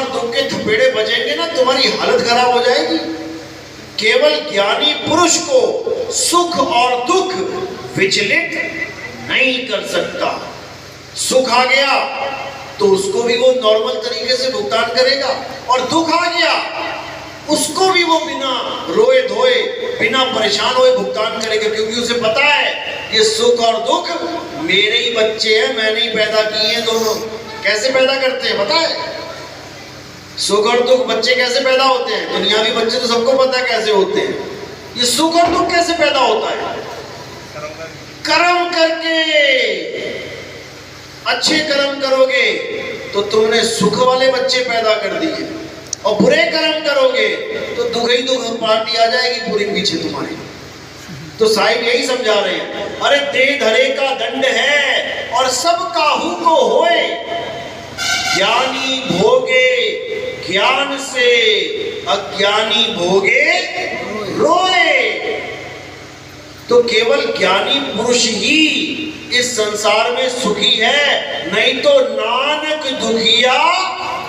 और दुख के थपेड़े बजेंगे ना, तुम्हारी हालत खराब हो जाएगी। केवल ज्ञानी पुरुष को सुख और दुख विचलित नहीं कर सकता। सुख आ गया तो उसको भी वो नॉर्मल तरीके से भुगतान करेगा, और दुख आ गया उसको भी वो बिना रोए धोए, बिना परेशान हुए भुगतान करेगा, क्योंकि उसे पता है ये सुख और दुख मेरे ही बच्चे हैं, मैंने ही पैदा किए हैं दोनों। कैसे पैदा करते हैं पता है? सुख और दुख बच्चे कैसे पैदा होते हैं? दुनियावी बच्चे तो सबको पता है कैसे होते हैं। ये सुख और दुख कैसे पैदा होता है? कर्म करके। अच्छे कर्म करोगे तो तुमने सुख वाले बच्चे पैदा कर दिए, और बुरे कर्म करोगे तो दुख ही दुख पार्टी आ जाएगी पूरी पीछे तुम्हारी। तो साहिब यही समझा रहे हैं, अरे दे धरे का दंड है और सब काहू को होए, ज्ञानी भोगे ज्ञान से, अज्ञानी भोगे रोए। तो केवल ज्ञानी पुरुष ही इस संसार में सुखी है, नहीं तो नानक दुखिया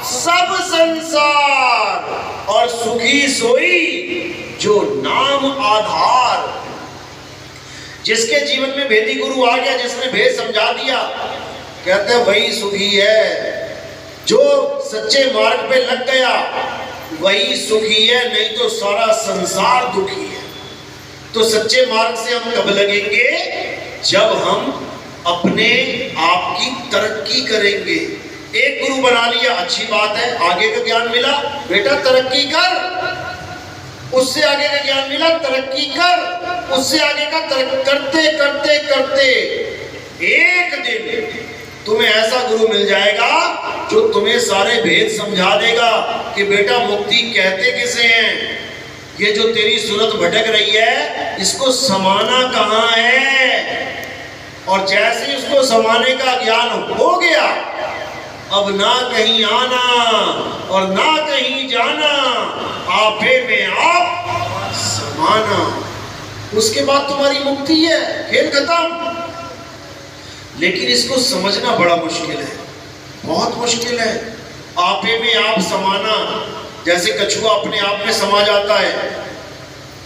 सब संसार, और सुखी सोई जो नाम आधार। जिसके जीवन में भेदी गुरु आ गया, जिसने भेद समझा दिया, कहते हैं वही सुखी है। जो सच्चे मार्ग पे लग गया वही सुखी है, नहीं तो सारा संसार दुखी है। तो सच्चे मार्ग से हम कब लगेंगे? जब हम अपने आप की तरक्की करेंगे। एक गुरु बना लिया, अच्छी बात है, आगे का ज्ञान मिला, बेटा तरक्की कर। उससे आगे का ज्ञान मिला, तरक्की कर। उससे आगे का करते करते करते एक दिन तुम्हें ऐसा गुरु मिल जाएगा जो तुम्हें सारे भेद समझा देगा कि बेटा मुक्ति कहते किसे हैं, ये जो तेरी सूरत भटक रही है इसको समाना कहाँ है। और जैसे ही उसको समाने का ज्ञान हो गया, अब ना कहीं आना और ना कहीं जाना, आपे में आप समाना। उसके बाद तुम्हारी मुक्ति है, खेल खत्म। लेकिन इसको समझना बड़ा मुश्किल है, बहुत मुश्किल है। आपे में आप समाना, जैसे कछुआ अपने आप में समा जाता है।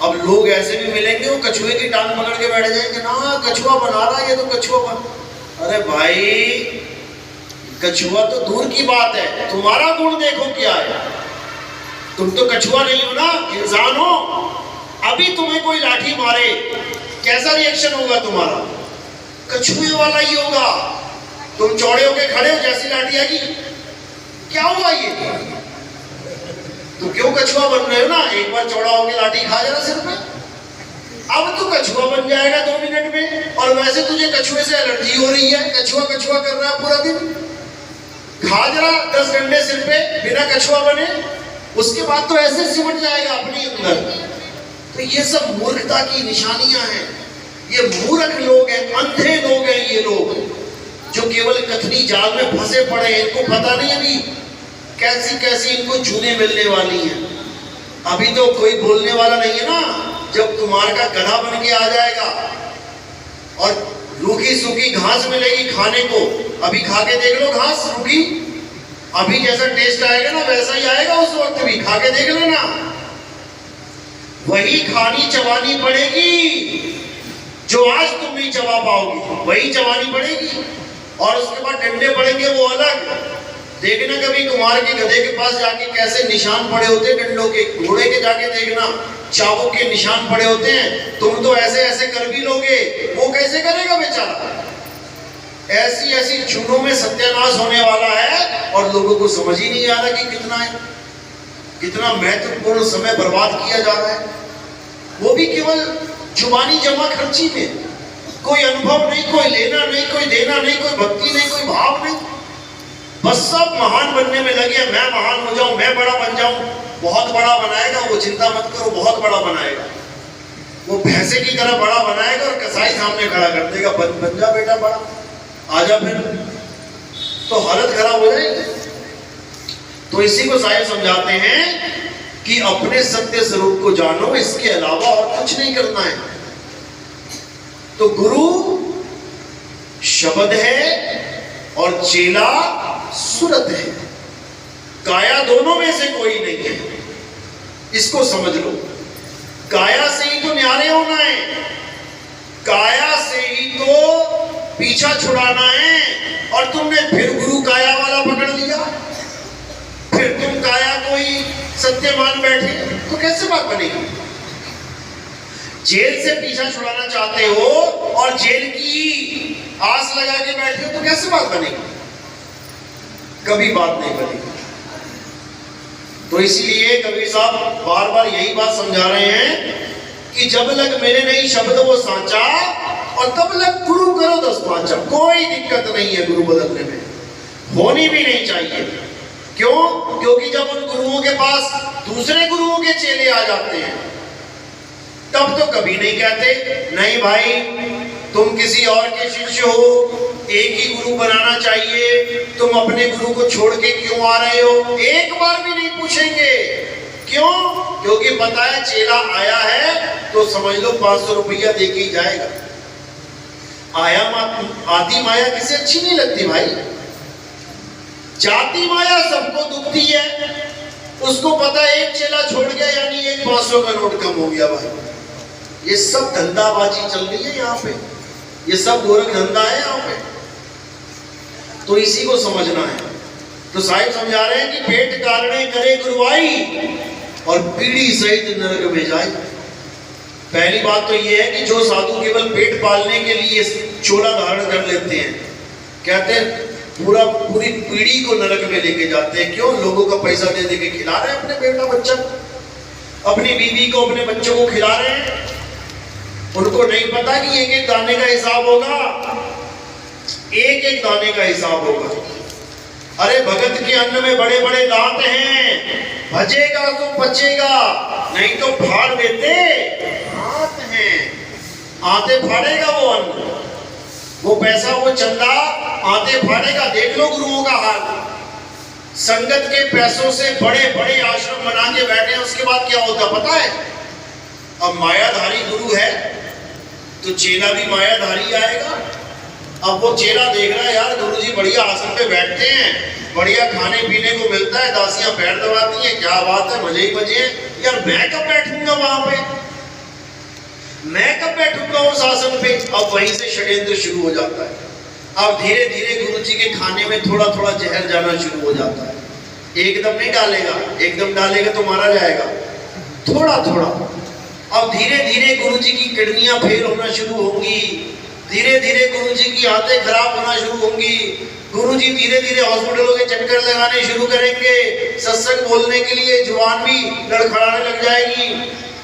अब लोग ऐसे भी मिलेंगे, वो कछुए की टांग पकड़ के बैठ जाएंगे, ना कछुआ बना रहा है ये तो कछुआ बन। अरे भाई कछुआ तो दूर की बात है, तुम्हारा गुण देखो क्या है। तुम तो कछुआ नहीं हो ना, इंसान हो। अभी तुम्हें कोई लाठी मारे, कैसा रिएक्शन होगा तुम्हारा? कछुए वाला ही होगा। तुम चौड़े होके खड़े हो, जैसी लाठी आएगी क्या हुआ ये? तो क्यों कछुआ बन रहे हो ना? एक बार चौड़ा होके लाठी खा जाना सिर पे। अब तो कछुआ बन जाएगा 2 मिनट में। और वैसे तुझे कछुए से एलर्जी हो रही है, कछुआ कछुआ कर रहा है पूरा दिन। खा जरा 10 घंटे सिर पे बिना कछुआ बने, उसके बाद तो ऐसे सिमट जाएगा अपने अंदर। तो ये सब मूर्खता की निशानियां हैं। ये मूर्ख लोग हैं, अंधे लोग हैं ये लोग, जो केवल कथनी जाल में फंसे पड़े हैं। इनको पता नहीं अभी कैसी कैसी इनको चूने मिलने वाली हैं। अभी तो कोई बोलने वाला नहीं है ना। जब तुम्हारा का गधा बन के आ जाएगा और रूखी सूखी घास मिलेगी खाने को, अभी खा के देख लो घास रूखी, अभी जैसा टेस्ट आएगा ना वैसा ही आएगा उस वक्त भी, खा के देख लेना। वही खानी चबानी पड़ेगी जो आज तुम नहीं चबा पाओगी, वही चबानी पड़ेगी। और उसके बाद डंडे पड़ेंगे वो अलग। देखना कभी कुमार के गधे के पास जाके कैसे निशान पड़े होते हैं डंडों के, घोड़े के जाके देखना चाबुक के निशान पड़े होते हैं। तुम तो ऐसे ऐसे कर भी लोगे, वो कैसे करेगा बेचारा? ऐसी ऐसी चूनों में सत्यानाश होने वाला है, और लोगों को समझ ही नहीं आ रहा कि कितना महत्वपूर्ण समय बर्बाद किया जा रहा है, वो भी केवल जुबानी जमा खर्ची में। कोई अनुभव नहीं, कोई लेना नहीं, कोई देना नहीं, कोई भक्ति नहीं, कोई भाव नहीं। बस सब महान बनने में लगे, मैं महान हो जाऊं, मैं बड़ा बन जाऊं। बहुत बड़ा बनाएगा वो, चिंता मत करो, बहुत बड़ा बनाएगा वो। भैंसे की तरह बड़ा बनाएगा और कसाई सामने खड़ा कर देगा, बन जा बेटा बड़ा, आजा फिर। तो हालत खराब हो जाएगी। तो इसी को साहिब समझाते हैं कि अपने सत्य स्वरूप को जानो, इसके अलावा और कुछ नहीं करना है। तो गुरु शब्द है और चेला सूरत है। काया दोनों में से कोई नहीं है, इसको समझ लो। काया से ही तो न्यारे होना है, काया से ही तो पीछा छुड़ाना है, और तुमने फिर गुरु काया वाला पकड़ लिया, फिर तुम काया को ही सत्य मान बैठे, तो कैसे बात बनेगी? जेल से पीछा छुड़ाना चाहते हो और जेल की आस लगा के बैठे हो, तो कैसे बात बनेगी? कभी बात नहीं बनेगी। तो इसलिए कबीर साहब बार बार यही बात समझा रहे हैं कि जब लग मेरे नहीं शब्द वो सांचा, और तब लग गुरु करो 10 पांचा। कोई दिक्कत नहीं है गुरु बदलने में, होनी भी नहीं चाहिए। क्यों? क्योंकि जब उन गुरुओं के पास दूसरे गुरुओं के चेले आ जाते हैं, तब तो कभी नहीं कहते नहीं भाई तुम किसी और के शिष्य हो, एक ही गुरु बनाना चाहिए, तुम अपने गुरु को छोड़ के क्यों आ रहे हो, एक बार भी नहीं पूछेंगे। क्यों? क्योंकि पता है चेला आया है तो समझ लो 500 रुपया दे के ही जाएगा। आदि माया किसे अच्छी नहीं लगती भाई, जाति माया सबको दुखती है। उसको पता है एक चेला छोड़ गया यानी एक 500 का नोट कम हो गया भाई। ये सब धंधाबाजी चल रही है यहाँ पे, ये सब गोरख धंधा है यहाँ पे, तो इसी को समझना है। तो साहिब समझा रहे हैं कि पेट कारणे करे गुरुवाई और पीढ़ी सहित नरक में जाए। पहली बात तो ये है कि जो साधु केवल पेट पालने के लिए चोला धारण कर लेते हैं, कहते हैं पूरी पीढ़ी को नरक में लेके जाते हैं। क्यों? लोगों का पैसा दे दे के खिला रहे हैं अपने बेटा बच्चा को, अपनी बीवी को, अपने बच्चों को खिला रहे हैं। उनको नहीं पता कि एक एक दाने का हिसाब होगा, एक एक दाने का हिसाब होगा। अरे भगत के अन्न में बड़े बड़े दांत हैं, भजेगा तो बचेगा, नहीं तो फाड़ देते हाथ हैं। आते फाड़ेगा वो अन्न, वो पैसा, वो चंदा आते फाड़ेगा। देख लो गुरुओं का हाल, संगत के पैसों से बड़े बड़े आश्रम बना के बैठे हैं, उसके बाद क्या होता पता है? अब मायाधारी गुरु है तो चेला भी मायाधारी आएगा। अब वो चेला देख रहा है यार गुरुजी बढ़िया आसन पे बैठते हैं, बढ़िया खाने पीने को मिलता है, दासियां पैर दबाती हैं, क्या बात है, मजे ही मजे हैं। यार मैं कब बैठूंगा वहां पे, मैं कब बैठूंगा उस आसन पे? अब वहीं से षड्यंत्र शुरू हो जाता है। अब धीरे धीरे गुरुजी के खाने में थोड़ा थोड़ा जहर जाना शुरू हो जाता है। एकदम नहीं डालेगा, एकदम डालेगा तो मारा जाएगा, थोड़ा थोड़ा। अब धीरे धीरे गुरुजी की किडनियां फेल होना शुरू होंगी, धीरे धीरे गुरुजी की आंतें खराब होना शुरू होंगी, गुरुजी धीरे धीरे हॉस्पिटलों के चक्कर लगाने शुरू करेंगे, सत्संग बोलने के लिए जुबान भी लड़खड़ाने लग जाएगी।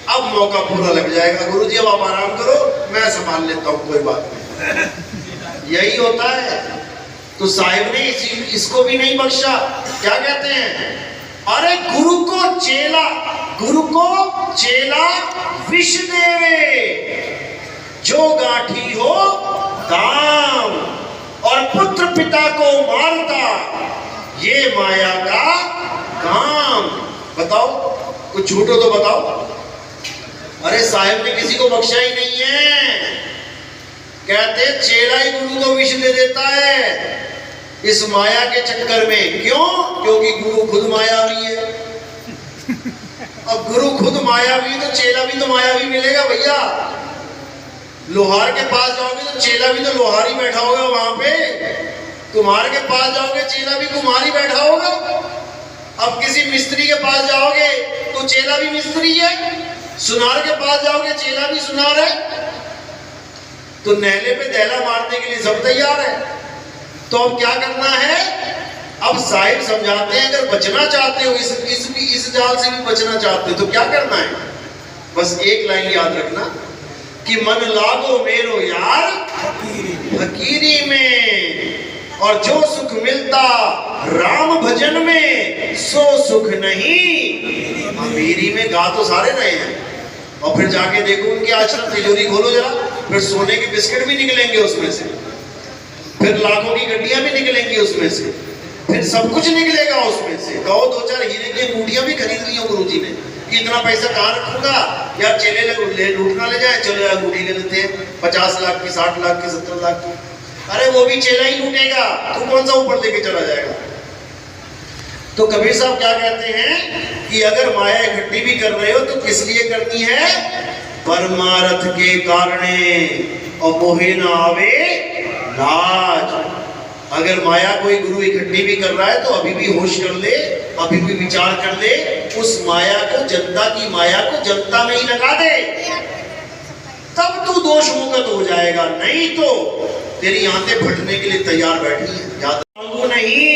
अब मौका पूरा लग जाएगा, गुरुजी अब आप आराम करो, मैं संभाल लेता हूँ, कोई बात नहीं। यही होता है। तो साहिब ने इसको भी नहीं बख्शा। क्या कहते हैं? अरे गुरु को चेला विष देवे, जो गांठी हो दाम, और पुत्र पिता को मारता, ये माया का काम। बताओ, कुछ झूठो तो बताओ। अरे साहिब ने किसी को बख्शा ही नहीं है। कहते चेला ही गुरु को विष दे देता है इस माया के चक्कर में। क्यों? क्योंकि गुरु खुद मायावी है। अब गुरु खुद मायावी तो चेला भी तो मायावी मिलेगा भैया। लोहार के पास जाओगे तो चेला भी तो लोहार ही बैठा होगा वहां पे, कुम्हार के पास जाओगे चेला भी कुम्हार ही बैठा होगा। अब किसी मिस्त्री के पास जाओगे तो चेला भी मिस्त्री है, सुनार के पास जाओगे चेला भी सुनार है। तो नहले पे दहला मारने के लिए सब तैयार है। तो अब क्या करना है? अब साहिब समझाते हैं अगर बचना चाहते हो, इस जाल से भी बचना चाहते हो तो क्या करना है? बस एक लाइन याद रखना कि मन लागो मेरो यार फकीरी में, और जो सुख मिलता राम भजन में, सो सुख नहीं अमीरी में। गा तो सारे रहे हैं, और फिर जाके देखो उनके आश्रम तिजोरी खोलो जरा, फिर सोने के बिस्किट भी निकलेंगे उसमें से, फिर लाखों की गड्डियां भी निकलेंगी उसमें से, फिर सब कुछ निकलेगा उसमें से। कहो 2-4 हीरे की अंगूठियां भी खरीद ली हो गुरुजी ने, इतना पैसा कहाँ रखूंगा यार, चेले लूटना ले जाए, चलो यार अंगूठी ले लेते हैं 50 लाख की, 60 लाख की, 70 लाख की। अरे वो भी चेला ही लूटेगा, तू कौन सा ऊपर लेके चला जाएगा? तो कबीर साहब क्या कहते हैं कि अगर माया इकट्ठी भी कर रहे हो तो किस लिए करनी है? परमार्थ के कारणे, और मोहे न आवे लाज। अगर माया कोई गुरु इकट्ठी भी कर रहा है तो अभी भी होश कर ले, अभी भी विचार कर ले, उस माया को, जनता की माया को जनता में ही लगा दे, तब तू दोष मुक्त हो जाएगा। नहीं तो तेरी आंतें फटने के लिए तैयार बैठी है। याद नहीं,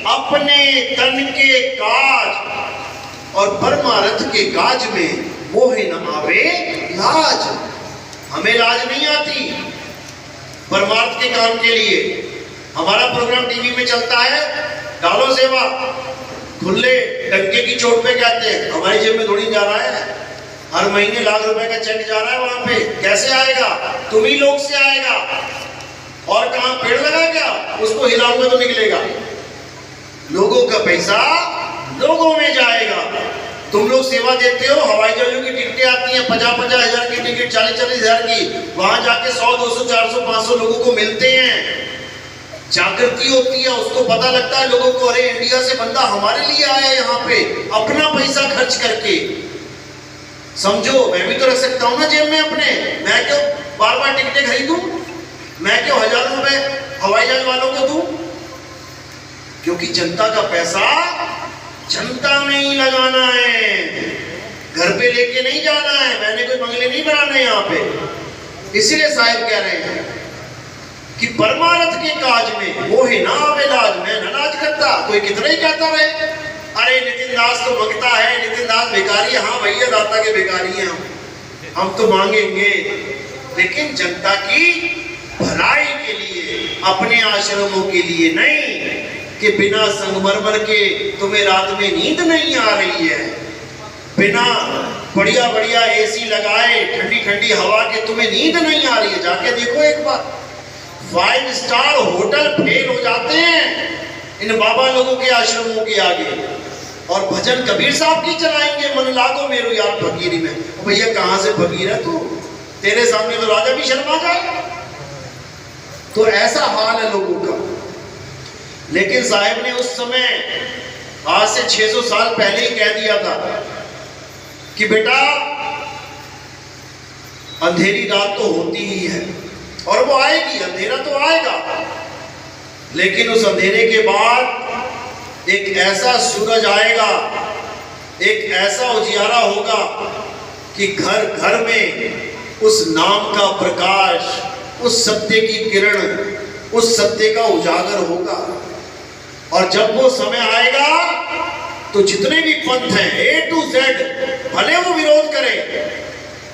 अपने तन के काज और परमार्थ के काज में मोहे न आवे लाज। हमें लाज नहीं आती परमार्थ के काम के लिए। हमारा प्रोग्राम टीवी में चलता है, डालो सेवा, खुले डंके की चोट पे कहते हैं, हमारी जेब में थोड़ी जा रहा है। हर महीने लाख रुपए का चेक जा रहा है वहां पे, कैसे आएगा? तुम ही लोग से आएगा। और कहां पेड़ लगा क्या, उसको हिलाऊंगा तो निकलेगा। लोगों का पैसा लोगों में जाएगा। तुम लोग सेवा देते हो, हवाई जहाजों की टिकटें आती हैं 50-50 हजार की टिकट, 40-40 हजार की, वहां जाके 100, 200, 400, 500 लोगों को मिलते हैं। जागृति होती है, उसको पता लगता है लोगों को, अरे इंडिया से बंदा हमारे लिए आया है यहाँ पे, अपना पैसा खर्च करके। समझो, मैं भी तो रख सकता हूँ ना जेब में अपने। मैं क्यों बार बार टिकटें खरीदूं? मैं क्यों हजारों रुपए हवाई जहाज वालों को दूं? क्योंकि जनता का पैसा जनता में ही लगाना है, घर पे लेके नहीं जाना है। मैंने कोई बंगले नहीं बनाने यहाँ पे। इसीलिए साहिब कह रहे हैं कि परमार्थ के काज में मोहे ना आवे लाज। मैं न लाज करता, कोई कितना ही कहता रहे, अरे नितिन दास तो मंगता है, नितिन दास भिखारी है। हाँ भैया, दाता के भिखारी हैं हम तो मांगेंगे, लेकिन जनता की भलाई के लिए, अपने आश्रमों के लिए नहीं कि बिना संगमरमर के तुम्हें रात में नींद नहीं आ रही है, बिना बढ़िया बढ़िया एसी लगाए ठंडी ठंडी हवा के तुम्हें नींद नहीं आ रही है। जाके देखो एक बार, 5 स्टार होटल फेल हो जाते हैं इन बाबा लोगों के आश्रमों के आगे, और भजन कबीर साहब की चलाएंगे, मन लागो मेरो यार फकीरी में। भैया कहां से फकीर है तू? तेरे सामने तो राजा भी शर्मा जाए। तो ऐसा हाल है लोगों का। लेकिन साहिब ने उस समय, आज से 600 साल पहले ही कह दिया था कि बेटा अंधेरी रात तो होती ही है और वो आएगी, अंधेरा तो आएगा, लेकिन उस अंधेरे के बाद एक ऐसा सूरज आएगा, एक ऐसा उजियारा होगा कि घर घर में उस नाम का प्रकाश, उस सत्य की किरण, उस सत्य का उजागर होगा। और जब वो समय आएगा तो जितने भी पंथ हैं A to Z, भले वो विरोध करें,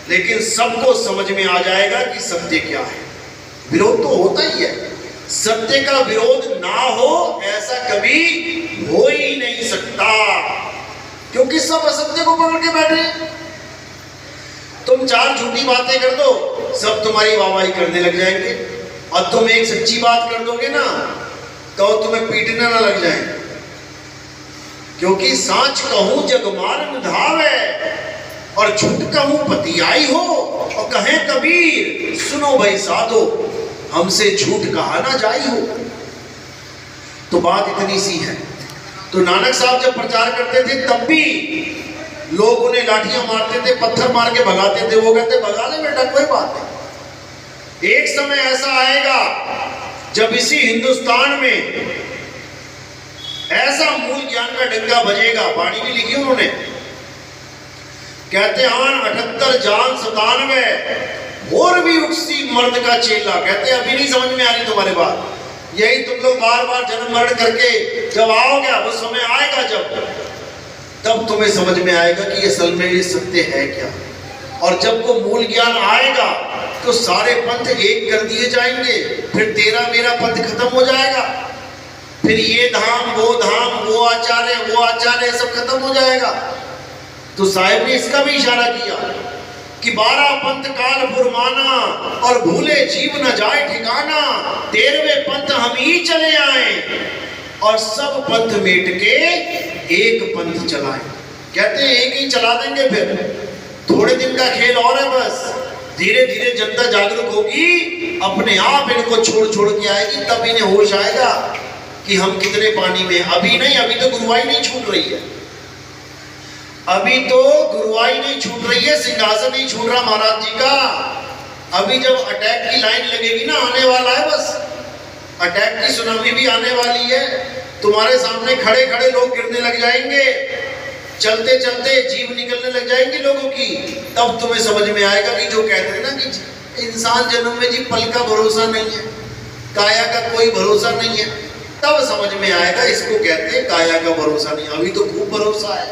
लेकिन सबको समझ में आ जाएगा कि सत्य क्या है। विरोध तो होता ही है, सत्य का विरोध ना हो ऐसा कभी हो ही नहीं सकता, क्योंकि सब असत्य को पकड़ के बैठे। तुम 4 झूठी बातें कर दो, सब तुम्हारी वाहवाही करने लग जाएंगे, और तुम एक सच्ची बात कर दोगे ना तो तुम्हें पीटने ना लग जाए। क्योंकि सांच कहूं जग मारन धावे, और झूठ कहूं पति आई हो, और कहे कबीर सुनो भाई साधो, हमसे झूठ कहा ना जाई हो। तो बात इतनी सी है। तो नानक साहब जब प्रचार करते थे तब भी लोग उन्हें लाठियां मारते थे, पत्थर मार के भगाते थे। वो कहते भगा ले बेटा, कोई बात नहीं। एक समय ऐसा आएगा जब इसी हिंदुस्तान में ऐसा मूल ज्ञान का डंका बजेगा। वाणी भी लिखी उन्होंने, कहते आन 78 जान 97 और भी उक्सी मर्द का चेला। कहते अभी नहीं समझ में आ रही तुम्हारे बात, यही तुम लोग बार बार जन्म मरण करके जब आओगे, वो समय आएगा जब, तब तुम्हें समझ में आएगा कि ये असल में ये सत्य है क्या। और जब वो मूल ज्ञान आएगा तो सारे पंथ एक कर दिए जाएंगे, फिर तेरा मेरा पंथ खत्म हो जाएगा, फिर ये धाम, वो आचार्य सब खत्म हो जाएगा। तो साहिब ने इसका भी इशारा किया कि 12 पंथ काल फुरमाना, और भूले जीव न जाए ठिकाना, 13वें पंथ हम ही चले आए, और सब पंथ मेट के एक पंथ चलाए। कहते हैं एक ही चला देंगे, फिर थोड़े दिन का खेल और है बस। धीरे धीरे जनता जागरूक होगी, अपने आप इनको छोड़ छोड़ के आएगी, तब इन्हें होश आएगा कि हम कितने पानी में। अभी नहीं, अभी तो गुरुवाई नहीं छूट रही है, अभी तो गुरुवाई नहीं छूट रही है, सिंहासन नहीं छूट रहा महाराज जी का। अभी जब अटैक की लाइन लगेगी ना, आने वाला है, बस अटैक की सुनामी भी आने वाली है। तुम्हारे सामने खड़े खड़े लोग गिरने लग जाएंगे, चलते चलते जीव निकलने लग जाएंगी लोगों की। तब तुम्हें समझ में आएगा कि जो कहते हैं ना कि इंसान जन्म में जी पल का भरोसा नहीं है, काया का कोई भरोसा नहीं है, तब समझ में आएगा इसको कहते हैं काया का भरोसा नहीं। अभी तो खूब भरोसा है,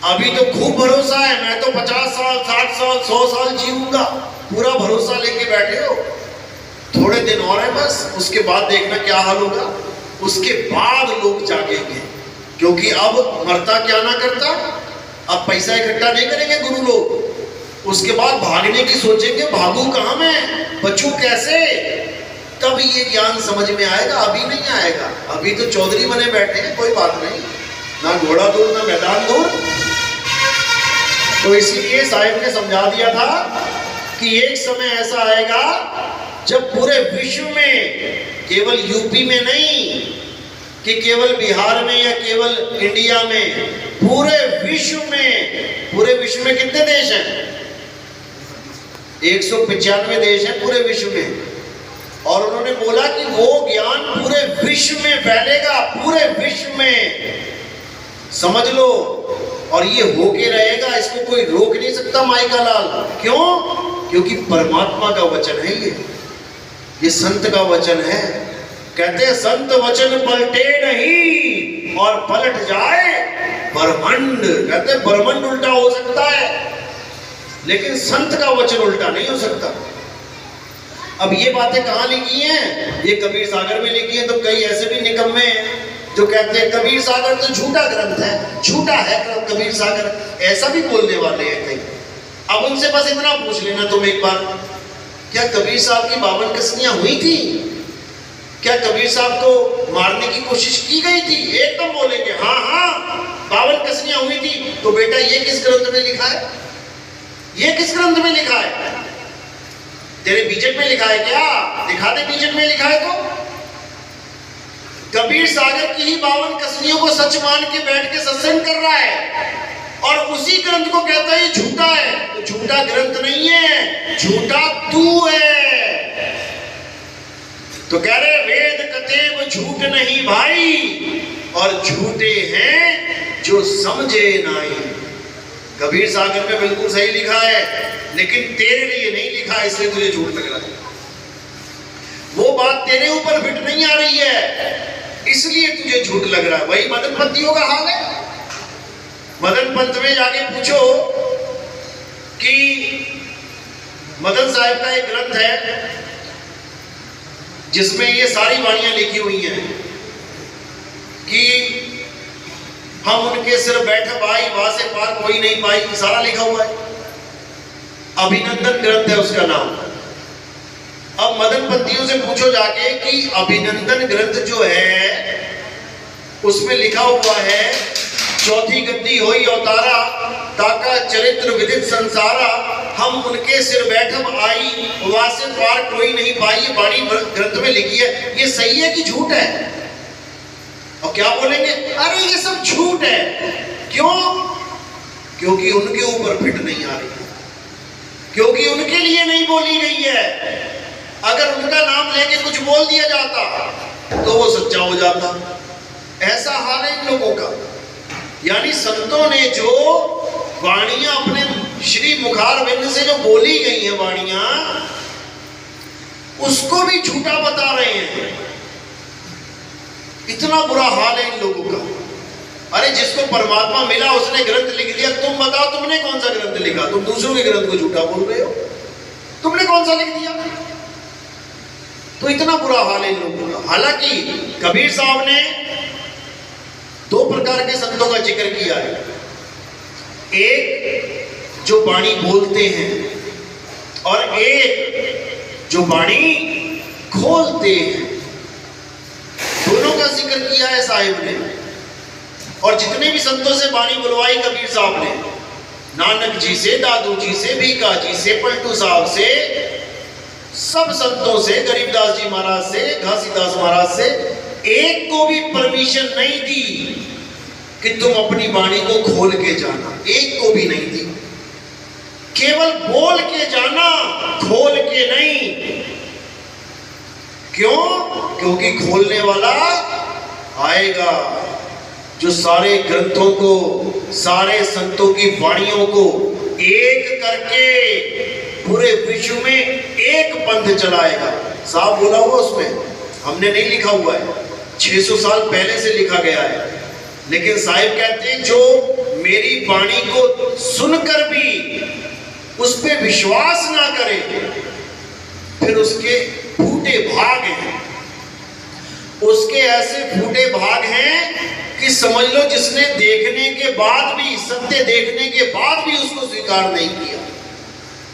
अभी तो खूब भरोसा है। मैं तो 50 साल 60 साल 100 साल जीऊंगा, पूरा भरोसा लेके बैठे हो। थोड़े दिन और है बस, उसके बाद देखना क्या हाल होगा। उसके बाद लोग जागेंगे, क्योंकि अब मरता क्या ना करता, अब पैसा इकट्ठा नहीं करेंगे गुरु लोग, उसके बाद भागने की सोचेंगे, भागू कहां मैं, बचूं कैसे। तब ये ज्ञान समझ में आएगा, अभी नहीं आएगा। अभी तो चौधरी बने बैठे हैं, कोई बात नहीं, ना घोड़ा दूर ना मैदान दूर। तो इसीलिए साहिब ने समझा दिया था कि एक समय ऐसा आएगा जब पूरे विश्व में, केवल यूपी में नहीं कि केवल बिहार में या केवल इंडिया में, पूरे विश्व में, पूरे विश्व में कितने देश हैं? 195 देश हैं पूरे विश्व में। और उन्होंने बोला कि वो ज्ञान पूरे विश्व में फैलेगा, पूरे विश्व में, समझ लो। और ये होके रहेगा, इसको कोई रोक नहीं सकता माइका लाल। क्यों? क्योंकि परमात्मा का वचन है ये संत का वचन है। कहते हैं संत वचन पलटे नहीं और पलट जाए ब्रह्मांड। कहते हैं ब्रह्मांड उल्टा हो सकता है, लेकिन संत का वचन उल्टा नहीं हो सकता। अब ये बातें कहाँ लिखी हैं? ये कबीर सागर में लिखी है। तो कई ऐसे भी निकम्मे हैं जो कहते हैं कबीर सागर तो झूठा ग्रंथ है, झूठा है कबीर सागर, ऐसा भी बोलने वाले हैं कई। अब उनसे बस इतना पूछ लेना तुम एक बार, क्या कबीर साहब की 52 कसनियां हुई थी? क्या कबीर साहब को मारने की कोशिश की गई थी? एकदम बोलेंगे हाँ हाँ 52 कसनियां हुई थी। तो बेटा ये किस ग्रंथ में लिखा है? ये किस ग्रंथ में लिखा है? तेरे बीजेट में लिखा है क्या? दिखा दे बीजेट में लिखा है तो। कबीर सागर की ही 52 कसनियों को सच मान के बैठ के सत्संग कर रहा है, और उसी ग्रंथ को कहता है ये झूठा है। तो झूठा ग्रंथ नहीं है, झूठा तू है। तो कह रहे वेद कतेब झूठ नहीं भाई, और झूठे हैं जो समझे नहीं। कबीर सागर में बिल्कुल सही लिखा है, लेकिन तेरे लिए नहीं लिखा, इसलिए तुझे झूठ लग रहा है। वो बात तेरे ऊपर फिट नहीं आ रही है, इसलिए तुझे झूठ लग रहा है। वही मदन पंथियों का हाल है। मदन पंथ में जाके पूछो कि मदन साहब का एक ग्रंथ है जिसमें ये सारी वाणियां लिखी हुई हैं कि हम उनके सिर बैठे भाई, वहां से पार कोई नहीं पाई, सारा लिखा हुआ है। अभिनंदन ग्रंथ है उसका नाम। अब मदन पंथियों से पूछो जाके कि अभिनंदन ग्रंथ जो है उसमें लिखा हुआ है चौथी गद्दी होई अवतारा, ताका चरित्र विदित संसारा, हम उनके सिर बैठब आई, वासे पार कोई नहीं पाई। ये वाणी ग्रंथ में लिखी है। ये सही है कि झूठ है? और क्या बोलेंगे? अरे ये सब झूठ है। क्यों? क्योंकि उनके ऊपर फिट नहीं आ रही, क्योंकि उनके लिए नहीं बोली गई है। अगर उनका नाम लेके कुछ बोल दिया जाता तो वो सच्चा हो जाता। ऐसा हाल है इन लोगों का। यानी संतों ने जो वाणियां अपने श्री मुखार बिंद से जो बोली गई हैं वाणियां, उसको भी झूठा बता रहे हैं। इतना बुरा हाल है इन लोगों का। अरे जिसको परमात्मा मिला उसने ग्रंथ लिख दिया। तुम बताओ तुमने कौन सा ग्रंथ लिखा? तुम दूसरों के ग्रंथ को झूठा बोल रहे हो। तुमने कौन सा लिख दिया? तो इतना बुरा हाल है इन लोगों का। हालांकि कबीर साहब ने 2 प्रकार के संतों का जिक्र किया है। एक जो वाणी बोलते हैं, और एक जो वाणी खोलते हैं। दोनों का जिक्र किया है साहिब ने। और जितने भी संतों से वाणी बुलवाई कबीर साहब ने, नानक जी से, दादू जी से, भीका जी से, पलटू साहब से, सब संतों से, गरीबदास जी महाराज से, घासीदास महाराज से, एक को भी परमिशन नहीं दी कि तुम अपनी वाणी को खोल के जाना, एक को भी नहीं दी। केवल बोल के जाना, खोल के नहीं। क्यों? क्योंकि खोलने वाला आएगा जो सारे ग्रंथों को, सारे संतों की वाणियों को एक करके पूरे विश्व में एक पंथ चलाएगा। साफ बोला हुआ उसमें, हमने नहीं लिखा हुआ है, 600 साल पहले से लिखा गया है। लेकिन साहिब कहते हैं जो मेरी वाणी को सुनकर भी उस पर विश्वास ना करे, फिर उसके फूटे भाग हैं। उसके ऐसे फूटे भाग हैं कि समझ लो जिसने देखने के बाद भी, सत्य देखने के बाद भी उसको स्वीकार नहीं किया,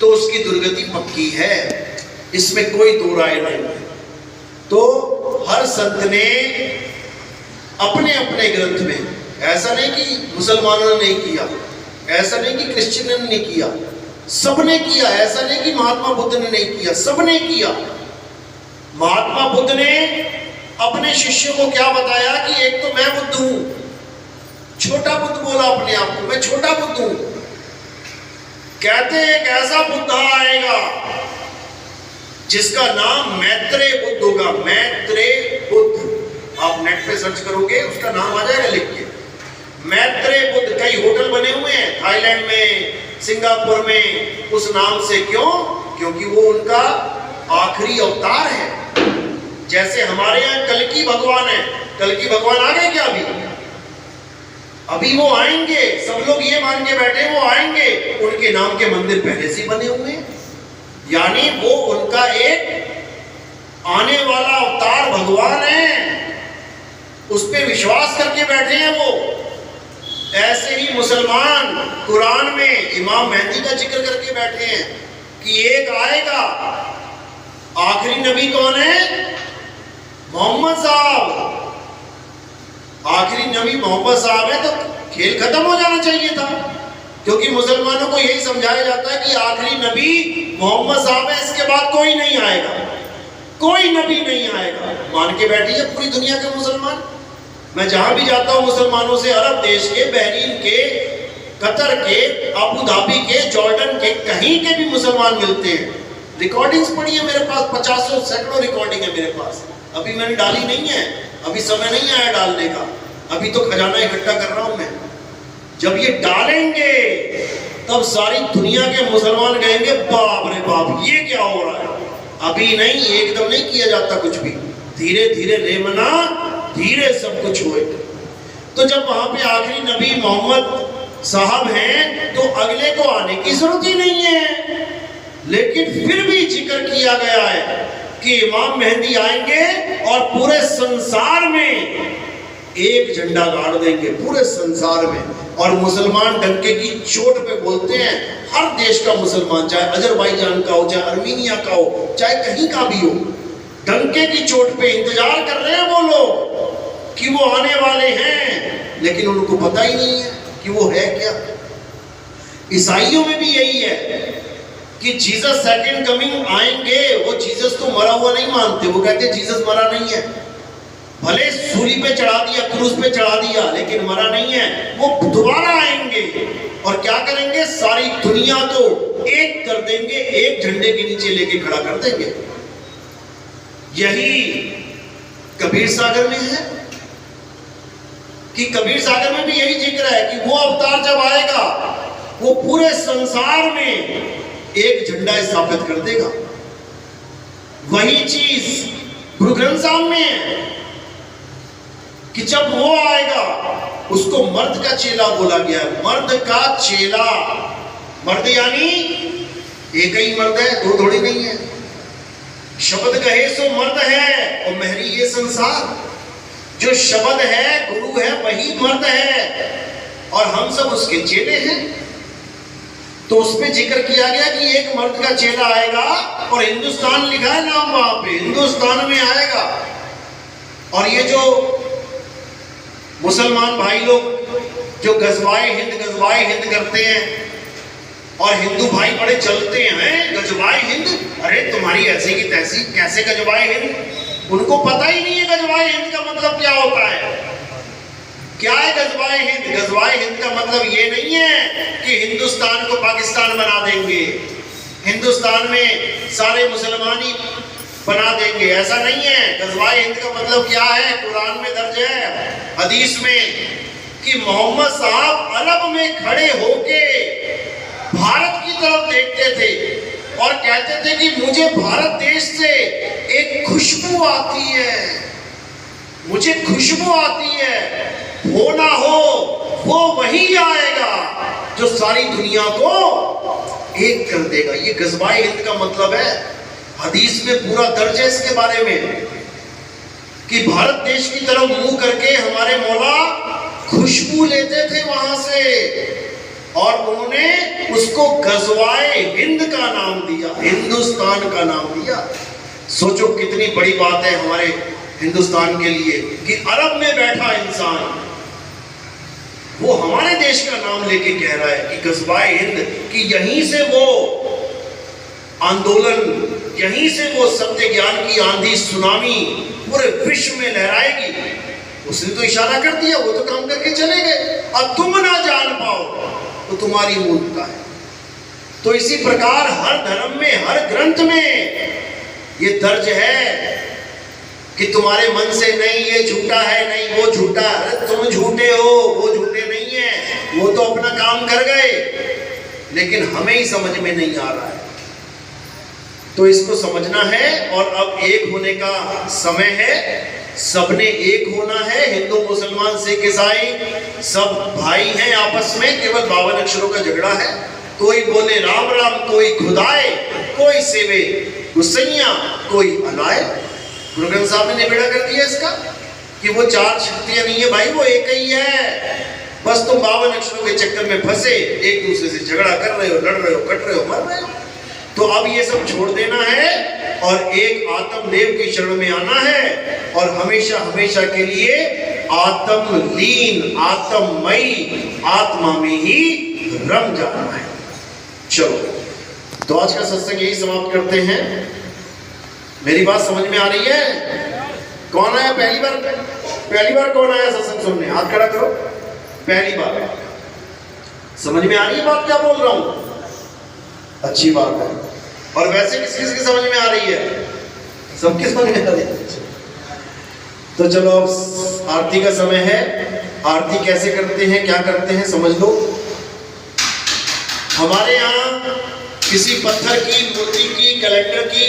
तो उसकी दुर्गति पक्की है, इसमें कोई दो राय नहीं है। तो हर संत ने अपने अपने ग्रंथ में, ऐसा नहीं कि मुसलमानों ने नहीं किया, ऐसा नहीं कि क्रिश्चियन ने किया, सबने किया। ऐसा नहीं कि महात्मा बुद्ध ने नहीं किया, सबने किया। महात्मा बुद्ध ने अपने शिष्यों को क्या बताया कि एक तो मैं बुद्ध हूं, छोटा बुद्ध बोला अपने आप को, मैं छोटा बुद्ध हूं। कहते एक ऐसा बुद्ध आएगा जिसका नाम मैत्रेय बुद्ध होगा। मैत्रेय बुद्ध, आप नेट पे सर्च करोगे उसका नाम आ जाएगा लिख के। मैत्रेय बुद्ध, कई होटल बने हुए हैं थाईलैंड में, सिंगापुर में, उस नाम से। क्यों? क्योंकि वो उनका आखिरी अवतार है। जैसे हमारे यहाँ कल्कि भगवान है, कल्कि भगवान आ गए क्या? अभी वो आएंगे। सब लोग ये मान के बैठे वो आएंगे, उनके नाम के मंदिर पहले से बने हुए हैं। यानी वो उनका एक आने वाला अवतार भगवान है, उस पर विश्वास करके बैठे हैं वो। ऐसे ही मुसलमान कुरान में इमाम मेहदी का जिक्र करके बैठे हैं कि एक आएगा। आखिरी नबी कौन है? मोहम्मद साहब। आखिरी नबी मोहम्मद साहब है, तो खेल खत्म हो जाना चाहिए था, क्योंकि मुसलमानों को यही समझाया जाता है कि आखिरी नबी मोहम्मद साहब है, इसके बाद कोई नहीं आएगा, कोई नबी नहीं आएगा। मान के बैठी है पूरी दुनिया के मुसलमान। मैं जहां भी जाता हूं मुसलमानों से, अरब देश के, बहरीन के, कतर के, अबू धाबी के, जॉर्डन के, कहीं के भी मुसलमान मिलते हैं। रिकॉर्डिंग्स पड़ी है मेरे पास, 50 सैकड़ों रिकॉर्डिंग है मेरे पास। अभी मैंने डाली नहीं है, अभी समय नहीं आया डालने का, अभी तो खजाना इकट्ठा कर रहा हूं मैं। जब ये डालेंगे तब सारी दुनिया के मुसलमान कहेंगे बाप रे बाप ये क्या हो रहा है। अभी नहीं, एकदम नहीं किया जाता कुछ भी, धीरे धीरे रेमना धीरे सब कुछ हुए। तो जब वहां पे आखिरी नबी मोहम्मद साहब हैं, तो अगले को आने की जरूरत ही नहीं है। लेकिन फिर भी जिक्र किया गया है कि इमाम मेहदी आएंगे और पूरे संसार में एक झंडा गाड़ देंगे, पूरे संसार में। और मुसलमान डंके की चोट पे बोलते हैं, हर देश का मुसलमान, चाहे अजरबैजान का हो, चाहे अर्मीनिया का हो, चाहे कहीं का भी हो, डंके की चोट पे इंतजार कर रहे हैं वो लोग कि वो आने वाले हैं, लेकिन उनको पता ही नहीं है कि वो है क्या। ईसाइयों में भी यही है कि जीसस सेकंड कमिंग आएंगे। वो जीसस को मरा हुआ नहीं मानते, वो कहते जीसस मरा नहीं है, भले सूली पे चढ़ा दिया, क्रूस पे चढ़ा दिया, लेकिन मरा नहीं है। वो दोबारा आएंगे और क्या करेंगे? सारी दुनिया को एक कर देंगे, एक झंडे के नीचे लेके खड़ा कर देंगे। यही कबीर सागर में है कि कबीर सागर में भी यही जिक्र है कि वो अवतार जब आएगा वो पूरे संसार में एक झंडा स्थापित कर देगा। वही चीज गुरु ग्रंथ साहब में है कि जब वो आएगा उसको मर्द का चेला बोला गया है। मर्द का चेला, मर्द यानी एक ही मर्द है, दो थोड़ी नहीं है। शब्द कहे सो मर्द है और महरी ये संसार। जो शब्द है, गुरु है, वही मर्द है और हम सब उसके चेले हैं। तो उसमें जिक्र किया गया कि एक मर्द का चेला आएगा और हिंदुस्तान लिखा है नाम वहां पे, हिंदुस्तान में आएगा। और ये जो मुसलमान भाई लोग जो गजवाए हिंद करते हैं और हिंदू भाई बड़े चलते हैं, गजवाए हिंद, अरे तुम्हारी ऐसे की तैसी, कैसे गजवाए हिंद? उनको पता ही नहीं है गजवाए हिंद का मतलब क्या होता है। क्या है गजवाए हिंद? गजवाए हिंद का मतलब ये नहीं है कि हिंदुस्तान को पाकिस्तान बना देंगे, हिंदुस्तान में सारे मुसलमान ही बना देंगे, ऐसा नहीं है। गजवाए हिंद का मतलब क्या है? कुरान में दर्ज है, हदीस में, कि मोहम्मद साहब अरब में खड़े होके भारत की तरफ देखते थे और कहते थे कि मुझे भारत देश से एक खुशबू आती है, मुझे खुशबू आती है, हो ना हो वो वही आएगा जो सारी दुनिया को एक कर देगा। ये गजवाए हिंद का मतलब है। हदीस में पूरा दर्ज है इसके बारे में कि भारत देश की तरफ मुंह करके हमारे मौला खुशबू लेते थे वहां से, और उन्होंने उसको गजवाए हिंद का नाम दिया, हिंदुस्तान का नाम दिया। सोचो कितनी बड़ी बात है हमारे हिंदुस्तान के लिए कि अरब में बैठा इंसान वो हमारे देश का नाम लेके कह रहा है कि गजवाए हिंद, कि यहीं से वो आंदोलन, यहीं से वो सत्य ज्ञान की आंधी सुनामी पूरे विश्व में लहराएगी। उसने तो इशारा कर दिया, वो तो काम करके चले गए। और तुम ना जान पाओ तो तुम्हारी मूर्खता है। तो इसी प्रकार हर धर्म में, हर ग्रंथ में ये दर्ज है कि तुम्हारे मन से नहीं ये झूठा है, नहीं वो झूठा, अरे तुम झूठे हो, वो झूठे नहीं है, वो तो अपना काम कर गए, लेकिन हमें ही समझ में नहीं आ रहा है। तो इसको समझना है और अब एक होने का समय है। सबने एक होना है। हिंदू मुसलमान सिख ईसाई सब भाई हैं आपस में, केवल 52 अक्षरों का झगड़ा है। कोई बोले राम राम, कोई खुदाए, कोई सेवे गुसैया, कोई अलाए। गुरु ग्रंथ साहब ने निबेड़ा कर दिया इसका कि वो 4 शक्तियां नहीं है भाई, वो एक ही है। बस तुम 52 अक्षरों के चक्कर में फंसे, एक दूसरे से झगड़ा कर रहे हो, लड़ रहे हो, कट रहे हो, मर रहे हो। तो अब ये सब छोड़ देना है और एक आत्मदेव की शरण में आना है और हमेशा हमेशा के लिए आत्मलीन, आत्ममयी आत्मा में ही रम जाना है। चलो, तो आज का सत्संग यही समाप्त करते हैं। मेरी बात समझ में आ रही है? कौन आया पहली बार कौन आया सत्संग सुनने? हाथ खड़ा करो। पहली बार समझ में आ रही है बात क्या बोल रहा हूं? अच्छी बात है। और वैसे किस किस की समझ में आ रही है? सबकी समझ में आ रही है। तो चलो अब आरती का समय है। आरती कैसे करते हैं, क्या करते हैं, समझ लो। हमारे यहाँ किसी पत्थर की, मूर्ति की, कैलेंडर की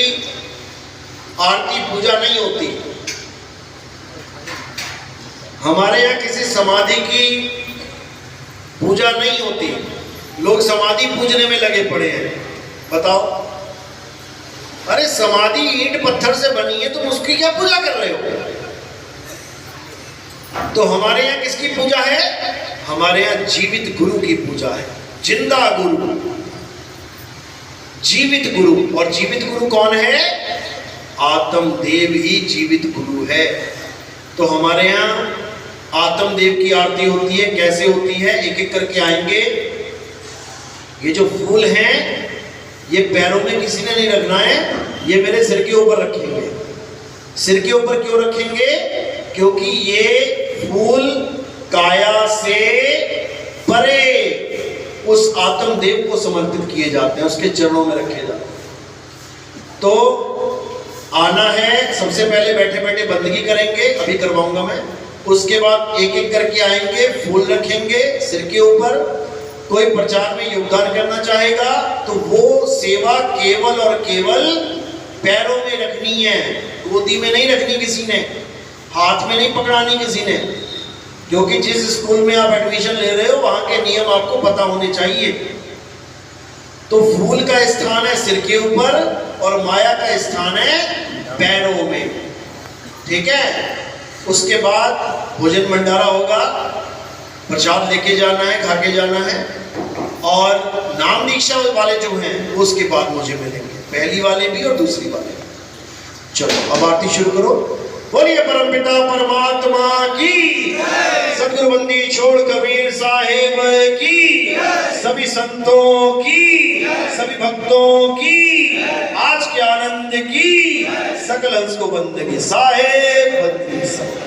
आरती पूजा नहीं होती। हमारे यहाँ किसी समाधि की पूजा नहीं होती। लोग समाधि पूजने में लगे पड़े हैं। बताओ, अरे समाधि ईंट पत्थर से बनी है, तुम उसकी क्या पूजा कर रहे हो? तो हमारे यहाँ किसकी पूजा है? हमारे यहाँ जीवित गुरु की पूजा है। जिंदा गुरु, जीवित गुरु। और जीवित गुरु कौन है? आत्मदेव ही जीवित गुरु है। तो हमारे यहाँ आत्मदेव की आरती होती है। कैसे होती है? एक एक करके आएंगे। ये जो फूल हैं ये पैरों में किसी ने नहीं रखना है, ये मेरे सिर के ऊपर रखेंगे। सिर के ऊपर क्यों रखेंगे? क्योंकि ये फूल काया से परे उस आत्मदेव को समर्पित किए जाते हैं, उसके चरणों में रखे जाते हैं। तो आना है। सबसे पहले बैठे बैठे बंदगी करेंगे, अभी करवाऊंगा मैं। उसके बाद एक एक करके आएंगे, फूल रखेंगे सिर के ऊपर। कोई प्रचार में योगदान करना चाहेगा तो वो सेवा केवल और केवल पैरों में रखनी है, गोदी में नहीं रखनी किसी ने, हाथ में नहीं पकड़ानी किसी ने। क्योंकि जिस स्कूल में आप एडमिशन ले रहे हो वहां के नियम आपको पता होने चाहिए। तो फूल का स्थान है सिर के ऊपर और माया का स्थान है पैरों में। ठीक है? उसके बाद भोजन भंडारा होगा, प्रसाद लेके जाना है, खा के जाना है। और नाम दीक्षा वाले जो हैं उसके बाद मुझे मिलेंगे, पहली वाले भी और दूसरी वाले। चलो अब आरती शुरू करो। बोलिए परमपिता परमात्मा की, सतगुरु बंदी छोड़ कबीर साहेब की। सभी संतों की, सभी भक्तों की, आज के आनंद की, सकल अंश को बंदगी साहेब बंदी साहेब।